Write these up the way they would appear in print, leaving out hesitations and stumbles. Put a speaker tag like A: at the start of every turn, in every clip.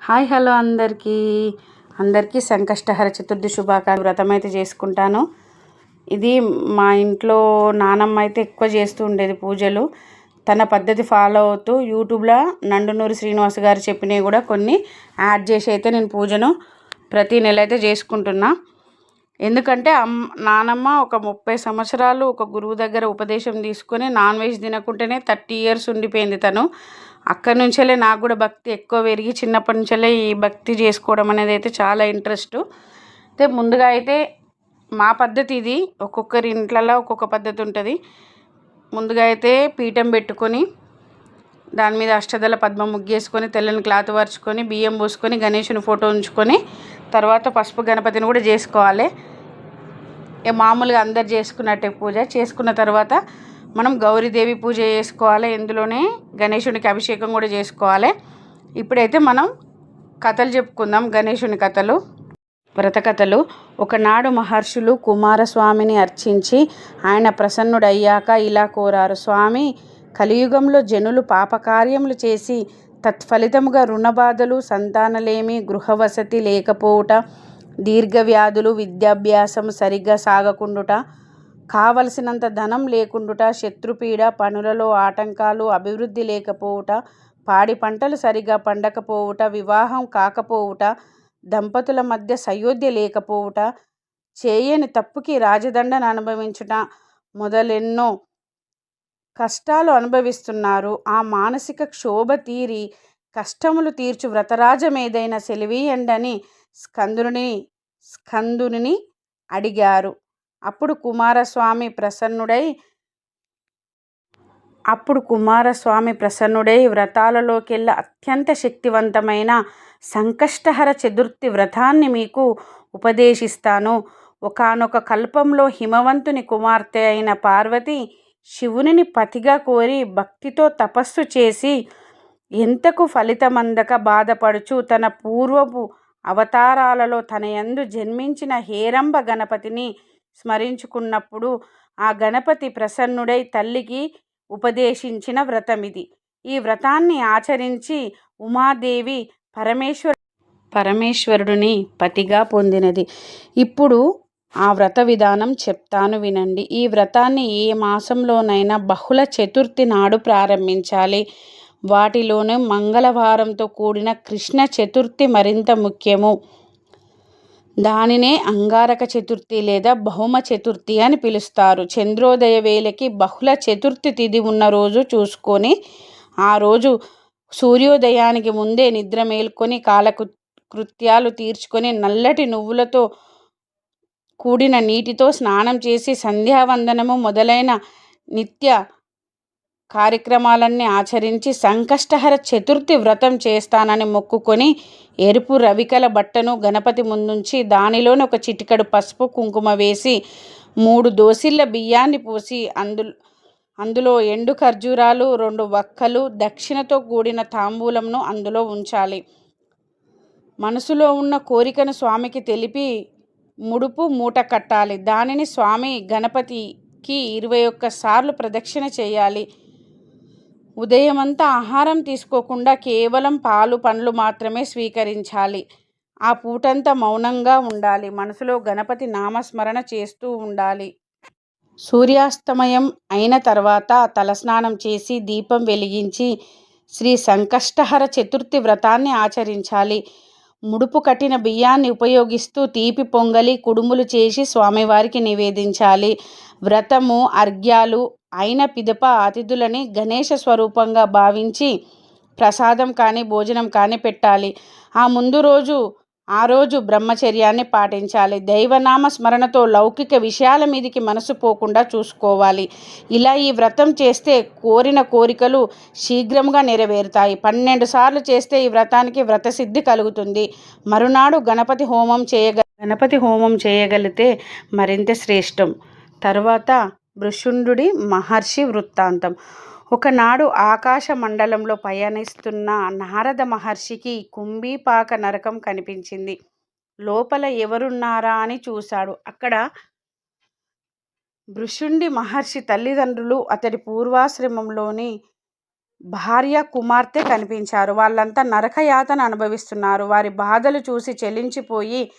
A: Hi hello అందరికీ సంకష్టహర చతుర్థి శుభాకాంక్షలు. వ్రతం అయితే చేసుకుంటాను. ఇది మా ఇంట్లో నానమ్మ అయితే ఎక్కువ చేస్తూ ఉండేది పూజలు. తన పద్ధతి ఫాలో అవుతూ యూట్యూబ్లో నండునూరి శ్రీనివాస్ గారు చెప్పినవి కూడా కొన్ని యాడ్ చేసి అయితే నేను పూజను ప్రతి నెల అయితే చేసుకుంటున్నా. ఎందుకంటే నానమ్మ ఒక 30 సంవత్సరాలు ఒక గురువు దగ్గర ఉపదేశం తీసుకొని నాన్ వెజ్ తినకుంటేనే 30 years ఉండిపోయింది తను. అక్కడి నుంచెలే నాకు కూడా భక్తి ఎక్కువ పెరిగి చిన్నప్పటి నుంచెలే ఈ భక్తి చేసుకోవడం అనేది అయితే చాలా ఇంట్రెస్ట్. అయితే ముందుగా అయితే మా పద్ధతి ఇది. ఒక్కొక్కరి ఇంట్లలో ఒక్కొక్క పద్ధతి ఉంటుంది. ముందుగా అయితే పీఠం పెట్టుకొని దాని మీద అష్టదళ పద్మ ముగ్గేసుకొని తెల్లని క్లాత్ పరుచుకొని బియ్యం పోసుకొని గణేశుని ఫోటో ఉంచుకొని తర్వాత పసుపు గణపతిని కూడా చేసుకోవాలి. మామూలుగా అందరు చేసుకున్నట్టే పూజ చేసుకున్న తర్వాత మనం గౌరీదేవి పూజ చేసుకోవాలి. ఇందులోనే గణేశునికి అభిషేకం కూడా చేసుకోవాలి. ఇప్పుడైతే మనం కథలు చెప్పుకుందాం. గణేశుని కథలు, వ్రత కథలు. ఒకనాడు మహర్షులు కుమారస్వామిని అర్చించి ఆయన ప్రసన్నుడయ్యాక ఇలా కోరారు: స్వామి, కలియుగంలో జనులు పాపకార్యములు చేసి తత్ఫలితముగా రుణబాధలు, సంతానలేమి, గృహవసతి లేకపోవుట, దీర్ఘవ్యాధులు, విద్యాభ్యాసం సరిగ్గా సాగకుండుట, కావలసినంత ధనం లేకుండుట, శత్రుపీడ, పనులలో ఆటంకాలు, అభివృద్ధి లేకపోవుట, పాడి పంటలు సరిగా పండకపోవుట, వివాహం కాకపోవుట, దంపతుల మధ్య సయోధ్య లేకపోవుట, చేయని తప్పుకి రాజదండన అనుభవించుట మొదలెన్నో కష్టాలు అనుభవిస్తున్నారు. ఆ మానసిక క్షోభ తీరి కష్టములు తీర్చు వ్రతరాజమేదైనా సెలవీయండని స్కందుని అడిగారు. అప్పుడు కుమారస్వామి ప్రసన్నుడై వ్రతాలలోకెల్లా అత్యంత శక్తివంతమైన సంకష్టహర చతుర్థి వ్రతాన్ని మీకు ఉపదేశిస్తాను. ఒకానొక కల్పంలో హిమవంతుని కుమార్తె అయిన పార్వతి శివునిని పతిగా కోరి భక్తితో తపస్సు చేసి ఎంతకు ఫలితమందక బాధపడుచు తన పూర్వపు అవతారాలలో తన యందు జన్మించిన హేరంబ గణపతిని స్మరించుకున్నప్పుడు ఆ గణపతి ప్రసన్నుడై తల్లికి ఉపదేశించిన వ్రతమిది. ఈ వ్రతాన్ని ఆచరించి ఉమాదేవి పరమేశ్వరుడిని పతిగా పొందినది. ఇప్పుడు ఆ వ్రత విధానం చెప్తాను వినండి. ఈ వ్రతాన్ని ఏ మాసంలోనైనా బహుళ చతుర్థి నాడు ప్రారంభించాలి. వాటిలోనూ మంగళవారంతో కూడిన కృష్ణ చతుర్థి మరింత ముఖ్యము. దానినే అంగారక చతుర్థి లేదా భౌమ చతుర్థి అని పిలుస్తారు. చంద్రోదయ వేళకి బహుళ చతుర్థి తిథి ఉన్న రోజు చూసుకొని ఆ రోజు సూర్యోదయానికి ముందే నిద్ర మేల్కొని కాలకృత్యాలు తీర్చుకొని నల్లటి నువ్వులతో కూడిన నీటితో స్నానం చేసి సంధ్యావందనము మొదలైన నిత్య కార్యక్రమాలన్నీ ఆచరించి సంకష్టహర చతుర్థి వ్రతం చేస్తానని మొక్కుకొని ఎరుపు రవికల బట్టను గణపతి ముందుంచి దానిలోని ఒక చిటికెడు పసుపు కుంకుమ వేసి 3 దోసిళ్ళ బియ్యాన్ని పోసి అందులో ఎండు ఖర్జూరాలు, 2 వక్కలు, దక్షిణతో కూడిన తాంబూలంను అందులో ఉంచాలి. మనసులో ఉన్న కోరికను స్వామికి తెలిపి ముడుపు మూట కట్టాలి. దానిని స్వామి గణపతికి 21 సార్లు ప్రదక్షిణ చేయాలి. ఉదయమంతా ఆహారం తీసుకోకుండా కేవలం పాలు పండ్లు మాత్రమే స్వీకరించాలి. ఆ పూటంతా మౌనంగా ఉండాలి. మనసులో గణపతి నామస్మరణ చేస్తూ ఉండాలి. సూర్యాస్తమయం అయిన తర్వాత తలస్నానం చేసి దీపం వెలిగించి శ్రీ సంకష్టహర చతుర్థి వ్రతాన్ని ఆచరించాలి. ముడుపు కట్టిన బియ్యాన్ని ఉపయోగిస్తూ తీపి పొంగలి, కుడుములు చేసి స్వామివారికి నివేదించాలి. వ్రతము, అర్ఘ్యాలు అయిన పిదప అతిథులని గణేశ స్వరూపంగా భావించి ప్రసాదం కానీ భోజనం కానీ పెట్టాలి. ఆ రోజు బ్రహ్మచర్యాన్ని పాటించాలి. దైవనామ స్మరణతో లౌకిక విషయాల మీదికి మనసు పోకుండా చూసుకోవాలి. ఇలా ఈ వ్రతం చేస్తే కోరిన కోరికలు శీఘ్రంగా నెరవేరుతాయి. 12 సార్లు చేస్తే ఈ వ్రతానికి వ్రతసిద్ధి కలుగుతుంది. మరునాడు గణపతి హోమం చేయగలిగితే మరింత శ్రేష్టం. తరువాత భృశుండుడి మహర్షి వృత్తాంతం. ఒకనాడు ఆకాశ మండలంలో పయనిస్తున్న నారద మహర్షికి కుంభీపాక నరకం కనిపించింది. లోపల ఎవరున్నారా అని చూశాడు. అక్కడ భృశుండి మహర్షి తల్లిదండ్రులు, అతడి పూర్వాశ్రమంలోని భార్య కుమార్తె కనిపించారు. వాళ్ళంతా నరకయాతన అనుభవిస్తున్నారు. వారి బాధలు చూసి చెలించిపోయి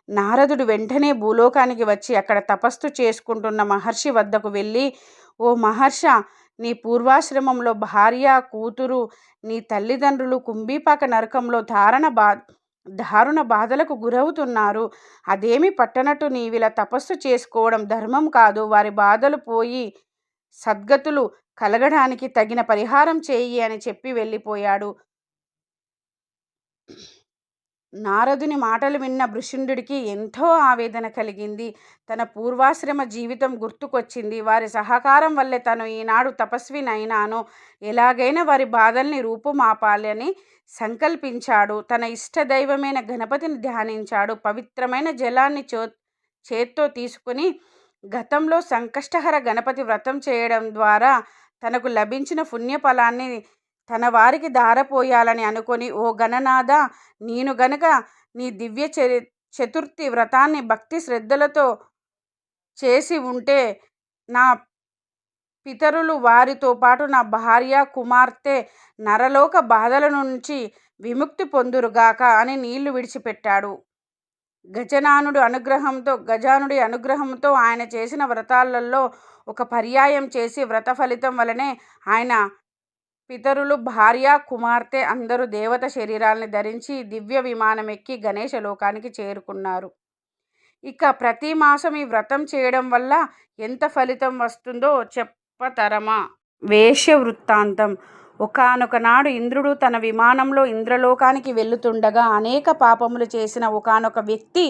A: నారదుడు వెంటనే భూలోకానికి వచ్చి అక్కడ తపస్సు చేసుకుంటున్న మహర్షి వద్దకు వెళ్ళి, ఓ మహర్ష, నీ పూర్వాశ్రమంలో భార్య, కూతురు, నీ తల్లిదండ్రులు కుంభీపాక నరకంలో దారుణ బాధలకు గురవుతున్నారు. అదేమి పట్టనట్టు నీవిలా తపస్సు చేసుకోవడం ధర్మం కాదు. వారి బాధలు పోయి సద్గతులు కలగడానికి తగిన పరిహారం చేయి అని చెప్పి వెళ్ళిపోయాడు. నారదుని మాటలు విన్న భృశుండుడికి ఎంతో ఆవేదన కలిగింది. తన పూర్వాశ్రమ జీవితం గుర్తుకొచ్చింది. వారి సహకారం వల్లే తను ఈనాడు తపస్వినైనాను. ఎలాగైనా వారి బాధల్ని రూపుమాపాలని సంకల్పించాడు. తన ఇష్టదైవమైన గణపతిని ధ్యానించాడు. పవిత్రమైన జలాన్ని చేత్తో తీసుకుని గతంలో సంకష్టహర గణపతి వ్రతం చేయడం ద్వారా తనకు లభించిన పుణ్యఫలాన్ని తన వారికి ధారపోయాలని అనుకొని, ఓ గణనాథ, నేను గనక నీ దివ్య చతుర్థి వ్రతాన్ని భక్తి శ్రద్ధలతో చేసి ఉంటే నా పితరులు, వారితో పాటు నా భార్య, కుమార్తె నరలోక బాధల నుంచి విముక్తి పొందురుగాక అని నీళ్లు విడిచిపెట్టాడు. గజానుడి అనుగ్రహంతో ఆయన చేసిన వ్రతాలలో ఒక పర్యాయం చేసి వ్రత ఫలితం వలనే ఆయన పితరులు, భార్య, కుమార్తె అందరూ దేవత శరీరాల్ని ధరించి దివ్య విమానం ఎక్కి గణేశ లోకానికి చేరుకున్నారు. ఇక ప్రతి మాసం ఈ వ్రతం చేయడం వల్ల ఎంత ఫలితం వస్తుందో చెప్పతరమా? వేశ్య వృత్తాంతం. ఒకానొక నాడు ఇంద్రుడు తన విమానంలో ఇంద్రలోకానికి వెళుతుండగా అనేక పాపములు చేసిన ఒకానొక వ్యక్తి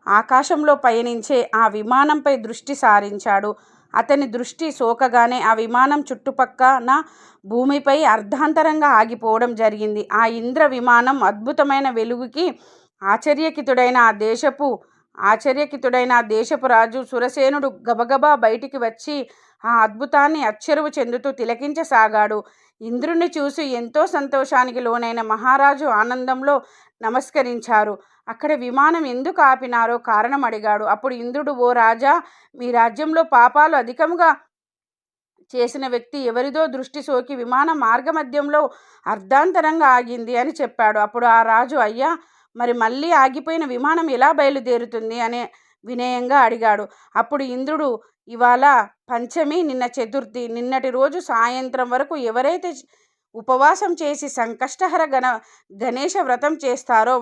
A: ఆకాశంలో పయనించే ఆ విమానంపై దృష్టి సారించాడు. అతని దృష్టి సోకగానే ఆ విమానం చుట్టుపక్కన భూమిపై అర్ధాంతరంగా ఆగిపోవడం జరిగింది. ఆ ఇంద్ర విమానం అద్భుతమైన వెలుగుకి ఆశ్చర్యకితుడైన ఆ దేశపు రాజు సురసేనుడు గబగబా బయటికి వచ్చి ఆ అద్భుతాన్ని అచ్చెరువు చెందుతూ తిలకించసాగాడు. ఇంద్రుణ్ణి చూసి ఎంతో సంతోషానికి లోనైన మహారాజు ఆనందంలో నమస్కరించారు. అక్కడ విమానం ఎందుకు ఆపినారో కారణం అడిగాడు. అప్పుడు ఇంద్రుడు, ఓ రాజా, మీ రాజ్యంలో పాపాలు అధికంగా చేసిన వ్యక్తి ఎవరిదో దృష్టి సోకి విమానం మార్గమధ్యంలో అర్ధాంతరంగా ఆగింది అని చెప్పాడు. అప్పుడు ఆ రాజు, అయ్యా, మరి మళ్ళీ ఆగిపోయిన విమానం ఎలా బయలుదేరుతుంది అని వినయంగా అడిగాడు. అప్పుడు ఇంద్రుడు, ఇవాళ పంచమి, నిన్న చతుర్థి, నిన్నటి రోజు సాయంత్రం వరకు ఎవరైతే ఉపవాసం చేసి సంకష్టహర గణేశ వ్రతం చేస్తారో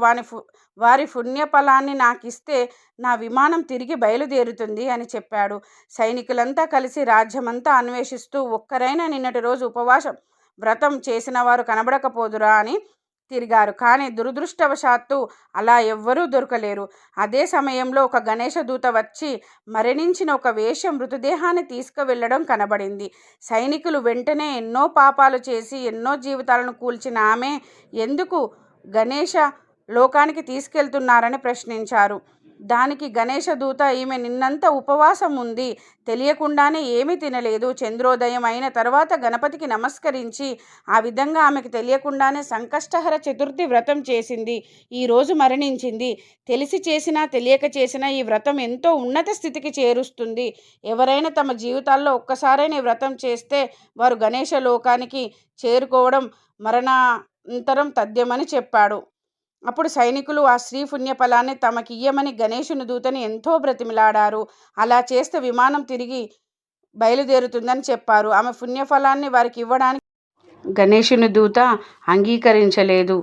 A: వారి పుణ్యఫలాన్ని నాకిస్తే నా విమానం తిరిగి బయలుదేరుతుంది అని చెప్పాడు. సైనికులంతా కలిసి రాజ్యమంతా అన్వేషిస్తూ ఒక్కరైనా నిన్నటి రోజు ఉపవాసం వ్రతం చేసిన వారు కనబడకపోదురా అని తిరిగారు. కానీ దురదృష్టవశాత్తు అలా ఎవ్వరూ దొరకలేరు. అదే సమయంలో ఒక గణేశ దూత వచ్చి మరణించిన ఒక వేశ్య మృతదేహాన్ని తీసుకువెళ్ళడం కనబడింది. సైనికులు వెంటనే ఎన్నో పాపాలు చేసి ఎన్నో జీవితాలను కూల్చిన ఆమె ఎందుకు గణేశ లోకానికి తీసుకెళ్తున్నారని ప్రశ్నించారు. దానికి గణేశ దూత, ఈమె నిన్నంతా ఉపవాసం ఉంది, తెలియకుండానే ఏమీ తినలేదు. చంద్రోదయం అయిన తర్వాత గణపతికి నమస్కరించి ఆ విధంగా ఆమెకు తెలియకుండానే సంకష్టహర చతుర్థి వ్రతం చేసింది. ఈరోజు మరణించింది. తెలిసి చేసినా తెలియక చేసినా ఈ వ్రతం ఎంతో ఉన్నత స్థితికి చేరుస్తుంది. ఎవరైనా తమ జీవితాల్లో ఒక్కసారైనా ఈ వ్రతం చేస్తే వారు గణేశ లోకానికి చేరుకోవడం మరణాంతరం తథ్యమని చెప్పాడు. అప్పుడు సైనికులు ఆ స్త్రీ పుణ్యఫలాన్ని తమకియ్యమని గణేశుని దూతని ఎంతో బ్రతిమిలాడారు. అలా చేస్తే విమానం తిరిగి బయలుదేరుతుందని చెప్పారు. ఆమె పుణ్యఫలాన్ని వారికి ఇవ్వడానికి గణేశుని దూత అంగీకరించలేదు.